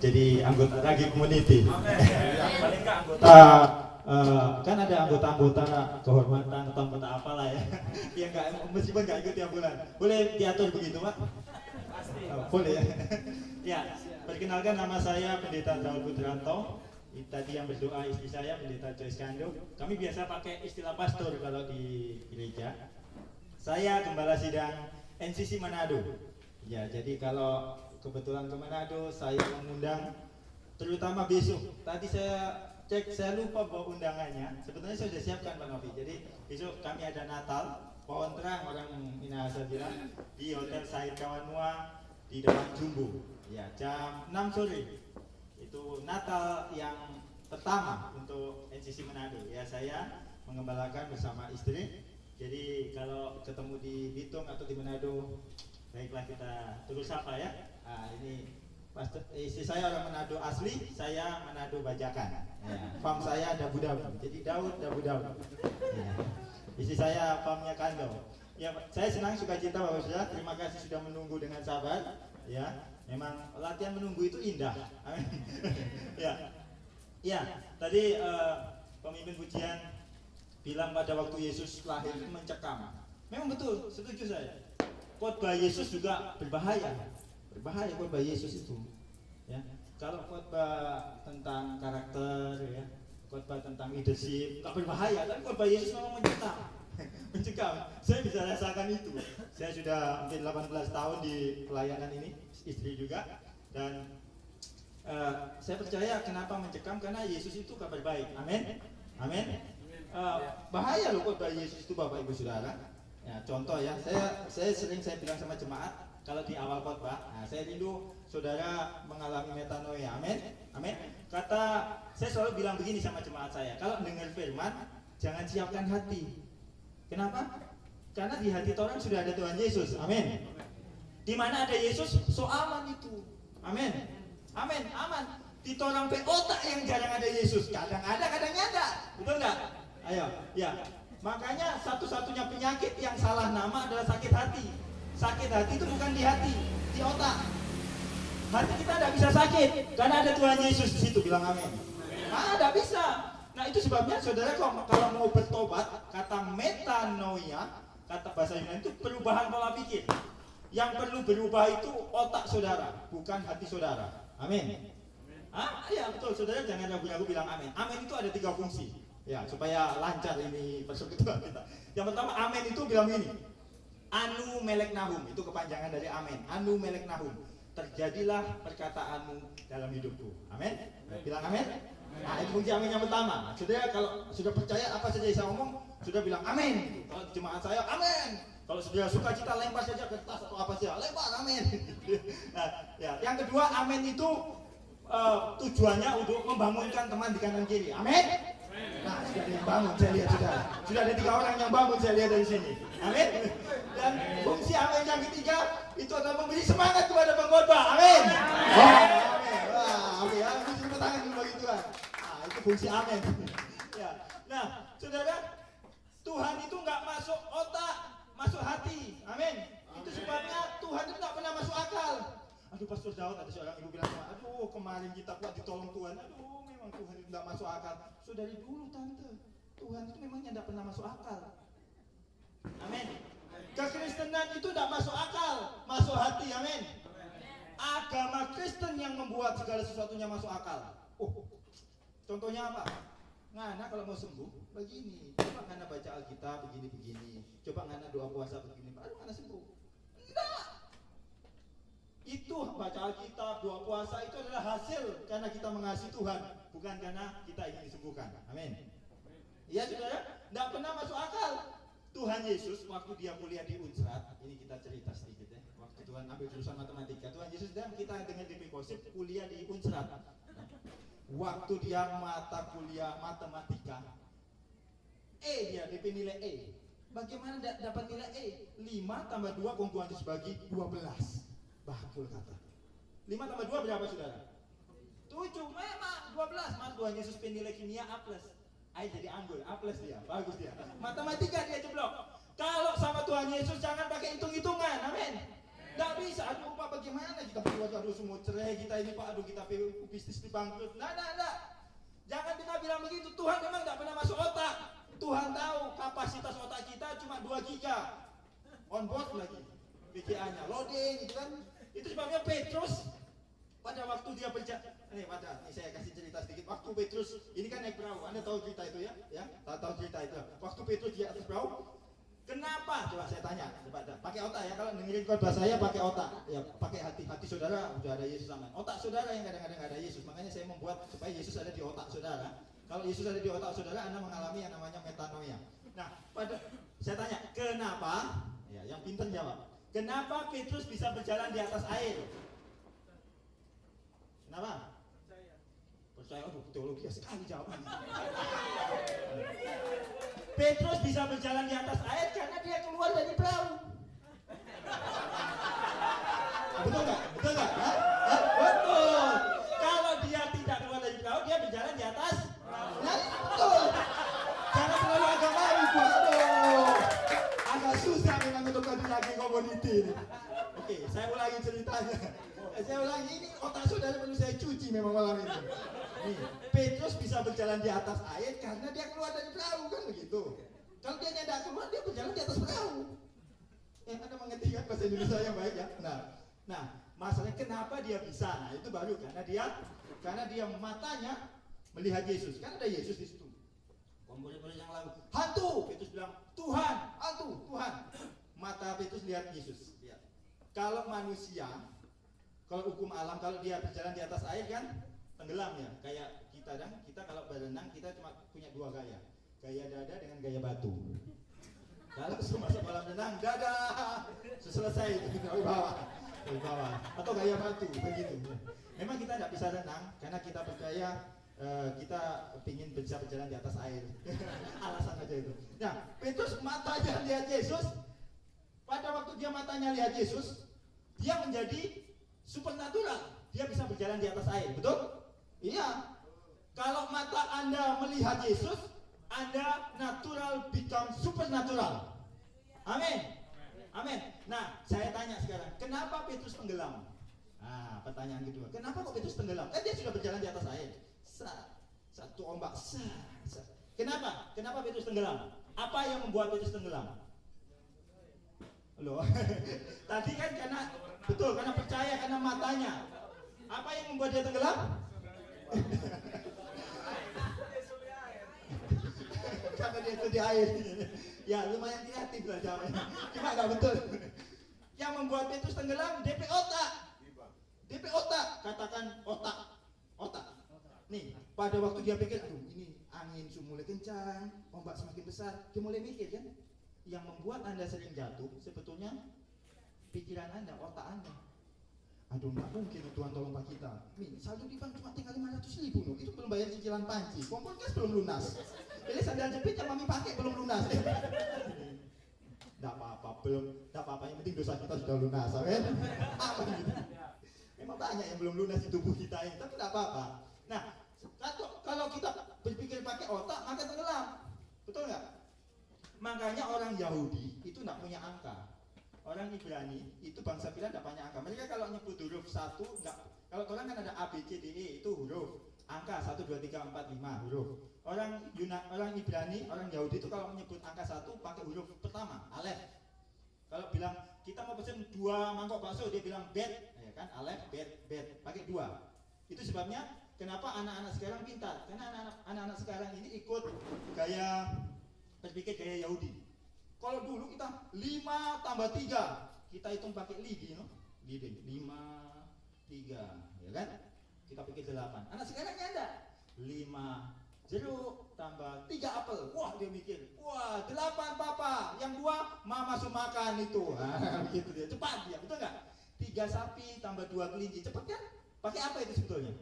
jadi anggota lagi community. Paling nggak anggota. Kan ada anggota-anggota kehormatan atau anggota apalah ya. Yang nggak meskipun nggak ikut tiap bulan. Boleh diatur begitu, Pak? Pasti. Boleh ya. Ya, perkenalkan nama saya Pendeta Daud Putranto. Tadi yang berdoa istri saya Pendeta Joyce Kando. Kami biasa pakai istilah pastor kalau di gereja. Saya gembala sidang NCC Manado. Ya, jadi kalau kebetulan ke Manado, saya mengundang terutama besok. Tadi saya cek, saya lupa bawa undangannya. Sebetulnya saya sudah siapkan Pak Novi. Jadi besok kami ada Natal, pohon terang orang Minahasa bilang di Hotel Said Kawanua di depan Jumbo. Ya, jam 6 sore. Itu Natal yang pertama untuk NCC Manado. Ya, saya mengembalakan bersama istri. Jadi kalau ketemu di Bitung atau di Manado, baiklah kita terus sapa ya. Nah, ini istri saya orang Manado asli, saya Manado Bajakan. Ya, farm saya Dabu-Dabu. Jadi Daud Dabu-Dabu. Ya. Istri saya farmnya Kando. Ya, saya senang sukacita Bapak Saudara. Terima kasih sudah menunggu dengan sabar. Ya, memang latihan menunggu itu indah. Amin. Ya. Ya, tadi pemimpin pujian bilang pada waktu Yesus lahir itu mencekam. Memang betul, setuju saya. Khotbah Yesus juga berbahaya. Berbahaya khotbah Yesus itu. Ya. Kalau khotbah tentang karakter ya, khotbah tentang leadership, enggak berbahaya, tapi khotbah Yesus memang mencekam. Mencekam. Saya bisa rasakan itu. Saya sudah hampir 18 tahun di pelayanan ini, istri juga, dan saya percaya kenapa mencekam, karena Yesus itu kabar baik. Amin. Amin. Bahaya loh khotbah Yesus itu Bapak Ibu Saudara. Ya, contoh ya, saya sering bilang sama jemaat kalau di awal khotbah, saya rindu saudara mengalami metanoia. Amin. Amin. Saya selalu bilang begini sama jemaat saya, kalau dengar firman jangan siapkan hati. Kenapa? Karena di hati orang sudah ada Tuhan Yesus. Amin. Di mana ada Yesus, so aman itu. Amin. Amin. Aman. Di orang otak yang jarang ada Yesus, kadang ada, kadang ada. Betul nggak? Ayo, ya. Makanya satu-satunya penyakit yang salah nama adalah sakit hati. Sakit hati itu bukan di hati, di otak. Hati kita tidak bisa sakit karena ada Tuhan Yesus di situ. Bilang amin. Tidak bisa. Nah, itu sebabnya saudara kalau mau bertobat, kata metanoia, kata bahasa Yunani itu perubahan pola pikir. Yang perlu berubah itu otak saudara, bukan hati saudara. Amin. Ya betul, saudara jangan ragu-ragu bilang amin. Amin itu ada 3 fungsi. Ya, supaya lancar ini persekutuan kita. Yang pertama, amin itu bilang ini. Anu melek nahum, itu kepanjangan dari amin. Anu melek nahum. Terjadilah perkataanmu dalam hidupku. Amin. Bilang amin. Nah, itu fungsi amin yang pertama. Saudara kalau sudah percaya apa saja yang saya ngomong, sudah bilang amin. Kalau jemaat saya, amin. Kalau sudah suka cita lempar saja ke tas atau apa saja, lempar amin. Nah, ya. Yang kedua, amin itu tujuannya untuk membangunkan teman di kanan kiri. Amin. Nah, sudah ada yang bangun, saya lihat sudah ada 3 orang yang bangun, saya lihat dari sini. Amin. Dan fungsi amin yang ketiga itu adalah memberi semangat kepada pengkhotbah. Amin. Amin. Wah, oke ya, tepuk tangan dulu bagi Tuhan. Nah, itu fungsi amin. Ya. Nah, saudara, Tuhan itu nggak masuk otak, masuk hati. Amin. Itu sebabnya Tuhan itu nggak pernah masuk akal. Aduh, Pastor Daud, ada seorang ibu bilang, aduh kemarin kita kuat ditolong Tuhan. Aduh, memang Tuhan itu nggak masuk akal. So dari dulu tante, Tuhan itu memangnya nggak pernah masuk akal. Amin. Kekristenan itu tidak masuk akal, masuk hati. Amin. Agama Kristen yang membuat segala sesuatunya masuk akal. Contohnya apa? Ngana kalau mau sembuh begini, coba ngana baca Alkitab begini-begini, coba ngana doa puasa begini, baru ngana sembuh. Enggak. Itu baca Alkitab, doa puasa itu adalah hasil karena kita mengasihi Tuhan, bukan karena kita ingin disembuhkan. Amin. Ya saudara, tidak pernah masuk akal. Tuhan Yesus waktu dia kuliah di Unsrat, ini kita cerita sedikit ya. Waktu Tuhan ambil jurusan matematika, Tuhan Yesus dan kita dengan DP Kosip kuliah di Unsrat. Waktu dia mata kuliah matematika, dia DP nilai E. Bagaimana dapat nilai E? 5 tambah 2 kongkuantis bagi 12. Bakul kata. 5 tambah 2 berapa saudara? 7, memang 12. Mas Tuhan Yesus penilai kimia A+. Ayo jadi anggur, A+ dia, bagus dia. Matematika dia jeblok. Kalau sama Tuhan Yesus jangan pakai hitung-hitungan, amin. Nggak bisa, aduh Pak bagaimana kita berbuat, aduh semua cerai kita ini Pak, aduh kita bisnis dibangkrut. Nah. Jangan kita bilang begitu, Tuhan memang nggak pernah masuk otak. Tuhan tahu kapasitas otak kita cuma 2 giga. On board lagi, VGA-nya, loading gitu kan. Itu sebabnya Petrus pada waktu dia berjalan, ini saya kasih cerita sedikit. Waktu Petrus, ini kan naik perahu, Anda tahu cerita itu ya? Tahu cerita itu. Waktu Petrus di atas perahu, kenapa? Coba saya tanya, pakai otak ya. Kalau dengerin khotbah saya pakai otak, ya pakai hati. Hati saudara udah ada Yesus sama. Otak saudara yang kadang-kadang nggak ada Yesus. Makanya saya membuat supaya Yesus ada di otak saudara. Kalau Yesus ada di otak saudara, Anda mengalami yang namanya metanoia. Nah, saya tanya, kenapa? Ya, yang pintar jawab. Kenapa Petrus bisa berjalan di atas air? Kenapa? Percaya, aduh teologi sekali jawabannya. Petrus bisa berjalan di atas air karena dia keluar dari perahu. Betul nggak? Betul nggak? Betul. Kalau dia tidak keluar dari perahu, dia berjalan di atas. Nah, betul. Jangan terlalu agamawi, aduh. Agak susah memang untuk lagi community ini. Oke, saya ulangi ceritanya. Saya ulangi, ini otak saudara perlu saya cuci memang malam ini. Nih, Petrus bisa berjalan di atas air karena dia keluar dari perahu, kan begitu. Kalau dia tidak keluar, dia berjalan di atas perahu. Anda mengerti kan bahasa Indonesia yang baik ya? Nah, masalahnya kenapa dia bisa? Nah, itu baru karena dia matanya melihat Yesus. Kan ada Yesus di situ. Murid-murid yang lalu, hantu. Petrus bilang, Tuhan, hantu, Tuhan. Mata Petrus lihat Yesus. Lihat. Kalau manusia, kalau hukum alam, kalau dia berjalan di atas air kan tenggelam ya. Kayak kita dan kita kalau berenang kita cuma punya 2 gaya. Gaya dada dengan gaya batu. Kalau masuk kolam renang, dada, selesai itu dari bawah. Atau gaya batu begitu. Memang kita tidak bisa renang karena kita percaya kita ingin bisa berjalan di atas air. Alasan aja itu. Nah, Petrus matanya lihat Yesus. Pada waktu dia matanya lihat Yesus, dia menjadi supernatural. Dia bisa berjalan di atas air, betul? Iya. Kalau mata Anda melihat Yesus, Anda natural become supernatural. Amin. Amin. Nah, saya tanya sekarang, kenapa Petrus tenggelam? Nah, pertanyaan kedua. Kenapa kok Petrus tenggelam? Dia sudah berjalan di atas air. Satu ombak. Kenapa? Kenapa Petrus tenggelam? Apa yang membuat Petrus tenggelam? Loh. Tadi kan karena percaya, karena matanya. Apa yang membuat dia tenggelam? Karena dia itu di air. Ya, lumayan kreatif lah jawabnya. Cuma nggak betul. Yang membuat Petrus tenggelam, DP otak. DP otak. Katakan otak. Nih, pada waktu dia pikir, aduh ini angin mulai kencang, ombak semakin besar, dia mulai mikir kan, yang membuat Anda sering jatuh sebetulnya pikiran Anda, otak Anda. Aduh nggak mungkin Tuhan tolong Pak kita. Nih, saldo di bank cuma tinggal 500.000 loh, itu belum bayar cicilan panci, kompor gas belum lunas. Ini sandal jepit yang mami pakai belum lunas. Nggak apa-apa, yang penting dosa kita sudah lunas, amin. Apa gitu? Memang banyak yang belum lunas di tubuh kita ini, tapi nggak apa-apa. Nah, kalau kita berpikir pakai otak, maka tenggelam. Betul nggak? Makanya orang Yahudi itu nggak punya angka. Orang Ibrani itu bangsa pilihan nggak punya angka. Mereka kalau nyebut huruf 1, nggak. Kalau orang kan ada A, B, C, D, E itu huruf. Angka 1, 2, 3, 4, 5 huruf. Orang Ibrani, orang Yahudi itu kalau menyebut angka 1 pakai huruf pertama, alef. Kalau bilang kita mau pesen 2 mangkok bakso, dia bilang bet, ya kan? Alef, bet, pakai 2. Itu sebabnya kenapa anak-anak sekarang pintar? Karena anak-anak sekarang ini ikut berpikir gaya Yahudi. Kalau dulu kita 5 tambah 3, kita hitung pakai lidi, no? Lidi, 5, 3, ya kan? Kita pikir 8. Anak sekarang ada 5 jeruk tambah 3 apel. Wah, dia mikir, wah 8 papa, yang 2 mama suruh makan itu. Begitu dia, cepat dia, betul nggak? 3 sapi tambah 2 kelinci, cepat kan? Pakai apa itu sebetulnya?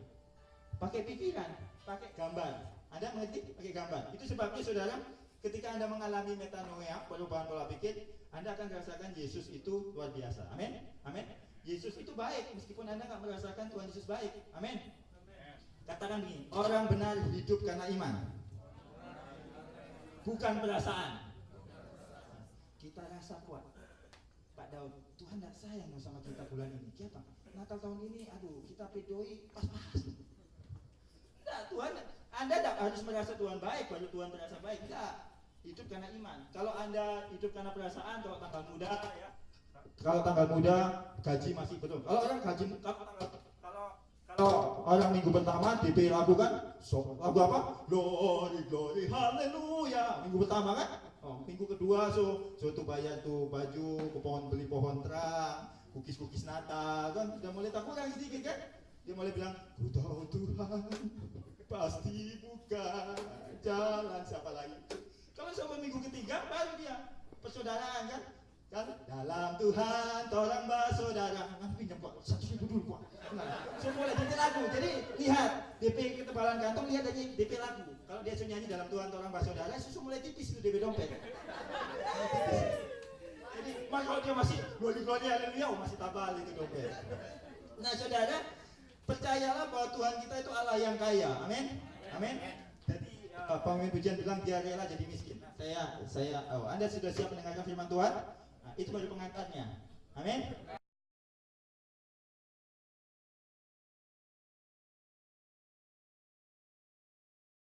Pakai pikiran, pakai gambar. Anda mengerti? Pakai gambar. Itu sebabnya saudara, ketika Anda mengalami metanoia, perubahan pola pikir, Anda akan merasakan Yesus itu luar biasa. Amin? Amin? Yesus itu baik, meskipun Anda nggak merasakan Tuhan Yesus baik. Amin? Katakan begini, orang benar hidup karena iman, bukan perasaan. Kita rasa kuat. Pak Pak Daud, Tuhan tidak sayang sama kita bulan ini. Kenapa? Natal tahun ini, aduh, kita pedoi pas-pas. Nah, Tuhan, Anda tidak harus merasa Tuhan baik, baru Tuhan merasa baik. Tidak, hidup karena iman. Kalau Anda hidup karena perasaan, kalau tanggal muda, ya. Kalau tanggal muda, gaji masih betul. Kalau orang gaji, kalau orang minggu pertama DP lagu kan, lagu apa? Glory, glory, haleluya. Minggu pertama kan? Oh, minggu kedua tuh bayar tuh baju, ke pohon beli pohon terang, kukis Natal kan, udah mulai tak kurang sedikit kan? Dia mulai bilang, ku tahu Tuhan pasti buka jalan, siapa lagi? Kalau sampai minggu ketiga baru dia persaudaraan kan? Kan dalam Tuhan torang bersaudara. Kan pinjam kok 1.000 dulu kok. Nah, mulai jadi lagu. Jadi lihat DP ketebalan kantong, lihat aja DP lagu. Kalau dia nyanyi dalam Tuhan torang bersaudara, susu mulai tipis itu DP dompet. Tipis. Jadi kalau dia masih glory haleluya, masih tabal itu dompet. Nah, saudara, percayalah bahwa Tuhan kita itu Allah yang kaya. Amin. Amin. Jadi pemimpin pujian bilang dia rela jadi miskin. Anda sudah siap mendengarkan firman Tuhan? Nah, itu baru pengantarnya. Amin.